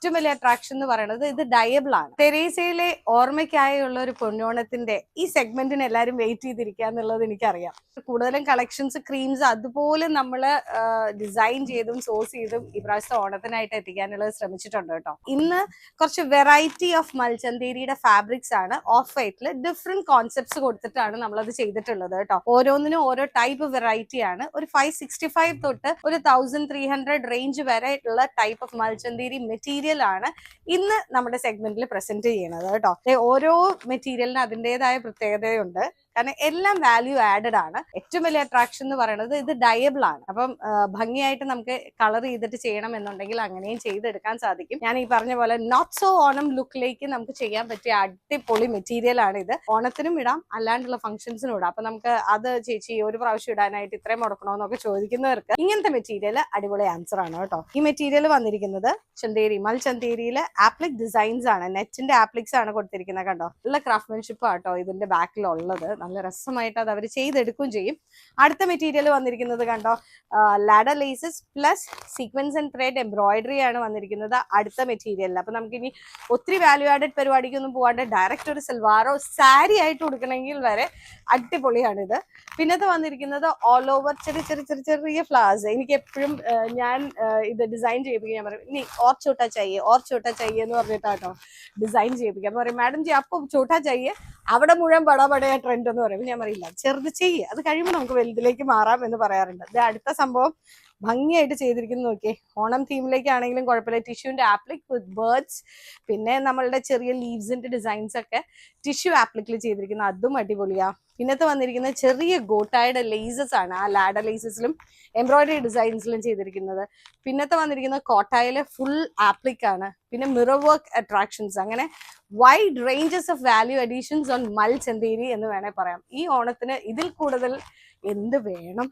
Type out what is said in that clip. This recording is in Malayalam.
ഏറ്റവും വലിയ അട്രാക്ഷൻ എന്ന് പറയുന്നത് ഇത് ഡയബിൾ ആണ്. തെരേസയിലെ ഓർമ്മയ്ക്കായുള്ള ഒരു പൊന്നോണത്തിന്റെ ഈ സെഗ്മെന്റിന് എല്ലാവരും വെയിറ്റ് ചെയ്തിരിക്കുക എന്നുള്ളത് എനിക്കറിയാം. കൂടുതലും കളക്ഷൻസ് ക്രീംസ് അതുപോലെ നമ്മൾ ഡിസൈൻ ചെയ്തും സോഴ്സ് ചെയ്തും ഈ പ്രാവശ്യത്തെ ഓണത്തിനായിട്ട് എത്തിക്കാനുള്ളത് ശ്രമിച്ചിട്ടുണ്ട് കേട്ടോ. ഇന്ന് കുറച്ച് വെറൈറ്റി ഓഫ് മൽചന്തേരിയുടെ ഫാബ്രിക്സ് ആണ് ഓഫ് വൈറ്റിൽ ഡിഫറെന്റ് കോൺസെപ്റ്റ്സ് കൊടുത്തിട്ടാണ് നമ്മളത് ചെയ്തിട്ടുള്ളത് കേട്ടോ. ഓരോന്നിനും ഓരോ ടൈപ്പ് വെറൈറ്റി ആണ്. ഒരു 565 തൊട്ട് ഒരു 1300 റേഞ്ച് വരെ ഉള്ള ടൈപ്പ് ഓഫ് മൽചന്തേരി മെറ്റീരിയൽ ആണ് ഇന്ന് നമ്മുടെ സെഗ്മെന്റിൽ പ്രസന്റ് ചെയ്യുന്നത് കേട്ടോ. ഓരോ മെറ്റീരിയലിന് അതിൻ്റെതായ പ്രത്യേകതയുണ്ട്. കാരണം എല്ലാം വാല്യൂ ആഡഡ് ആണ്. ഏറ്റവും വലിയ അട്രാക്ഷൻ എന്ന് പറയുന്നത് ഇത് ഡയബിൾ ആണ്. അപ്പം ഭംഗിയായിട്ട് നമുക്ക് കളർ ചെയ്തിട്ട് ചെയ്യണം എന്നുണ്ടെങ്കിൽ അങ്ങനെയും ചെയ്തെടുക്കാൻ സാധിക്കും. ഞാൻ ഈ പറഞ്ഞ പോലെ നോട്ട് സോ ഓണം ലുക്കിലേക്ക് നമുക്ക് ചെയ്യാൻ പറ്റിയ അടിപൊളി മെറ്റീരിയൽ ആണ് ഇത്. ഓണത്തിനും ഇടാം, അല്ലാണ്ടുള്ള ഫംഗ്ഷൻസിനും ഇടാം. അപ്പൊ നമുക്ക് അത് ചേച്ചി ഒരു പ്രാവശ്യം ഇടാനായിട്ട് ഇത്രയും മുടക്കണമെന്നൊക്കെ ചോദിക്കുന്നവർക്ക് ഇങ്ങനത്തെ മെറ്റീരിയൽ അടിപൊളി ആൻസർ ആണ് കേട്ടോ. ഈ മെറ്റീരിയൽ വന്നിരിക്കുന്നത് മൽചന്തേരിയിലെ ആപ്ലിക് ഡിസൈൻസ് ആണ്. നെറ്റിന്റെ ആപ്ലിക്സ് ആണ് കൊടുത്തിരിക്കുന്നത് കണ്ടോ. നല്ല ക്രാഫ്റ്റ്മാൻഷിപ്പ് ആട്ടോ ഇതിന്റെ ബാക്കിലുള്ളത്. നല്ല രസമായിട്ട് അത് അവർ ചെയ്തെടുക്കുകയും ചെയ്യും. അടുത്ത മെറ്റീരിയൽ വന്നിരിക്കുന്നത് കണ്ടോ, ladder laces plus sequence and thread embroidery ആണ് വന്നിരിക്കുന്നത് അടുത്ത മെറ്റീരിയലിൽ. അപ്പൊ നമുക്ക് ഇനി ഒത്തിരി വാല്യൂ ആഡഡ് പരിപാടിക്കൊന്നും പോകാണ്ട് ഡയറക്റ്റ് ഒരു സൽവാറോ സാരി ആയിട്ട് കൊടുക്കണമെങ്കിൽ വരെ അടിപൊളിയാണിത്. പിന്നത്തെ വന്നിരിക്കുന്നത് ഓൾ ഓവർ ചെറിയ ചെറിയ ചെറിയ ചെറിയ ഫ്ലവേഴ്സ്. എനിക്ക് എപ്പോഴും ഞാൻ ഇത് ഡിസൈൻ ചെയ്യിപ്പിക്കുക, ഞാൻ പറയും ഇനി ഓർ ചോട്ടാ ചയ്യെ എന്ന് പറഞ്ഞിട്ടാട്ടോ ഡിസൈൻ ചെയ്യിപ്പിക്കുക. അപ്പൊ പറയും മാഡം ജി അപ്പൊ ചോട്ടാ ചയ്യെ അവിടെ മുഴുവൻ ബടബടയ ട്രെൻഡ് എന്ന് പറയും. ഞാൻ പറയില്ല, ചെറുത് ചെയ്യേ, അത് കഴിയുമ്പോൾ നമുക്ക് വലുതിലേക്ക് മാറാം എന്ന് പറയാറുണ്ട്. ഇത് അടുത്ത സംഭവം ഭംഗിയായിട്ട് ചെയ്തിരിക്കുന്നു നോക്കിയേ. ഓണം തീമിലേക്കാണെങ്കിലും കുഴപ്പമില്ല. ടിഷ്യൂന്റെ ആപ്ലിക് വിത്ത് ബേർഡ്സ്, പിന്നെ നമ്മളുടെ ചെറിയ ലീവ്സിന്റെ ഡിസൈൻസ് ഒക്കെ ടിഷ്യൂ ആപ്ലിക്കിൽ ചെയ്തിരിക്കുന്നത്, അതും അടിപൊളിയാ. പിന്നത്തെ വന്നിരിക്കുന്ന ചെറിയ ഗോട്ടായുടെ ലേസസ് ആണ്. ആ ലാഡർ ലേസസിലും എംബ്രോയിഡറി ഡിസൈൻസിലും ചെയ്തിരിക്കുന്നത്. പിന്നത്തെ വന്നിരിക്കുന്ന കോട്ടായിലെ ഫുൾ ആപ്ലിക് ആണ്. പിന്നെ മിറർ വർക്ക് അട്രാക്ഷൻസ്. അങ്ങനെ wide ranges of value additions on മൽചന്തേരി എന്ന് വേണേൽ പറയാം. ഈ ഓണത്തിന് ഇതിൽ കൂടുതൽ എന്ത് വേണം?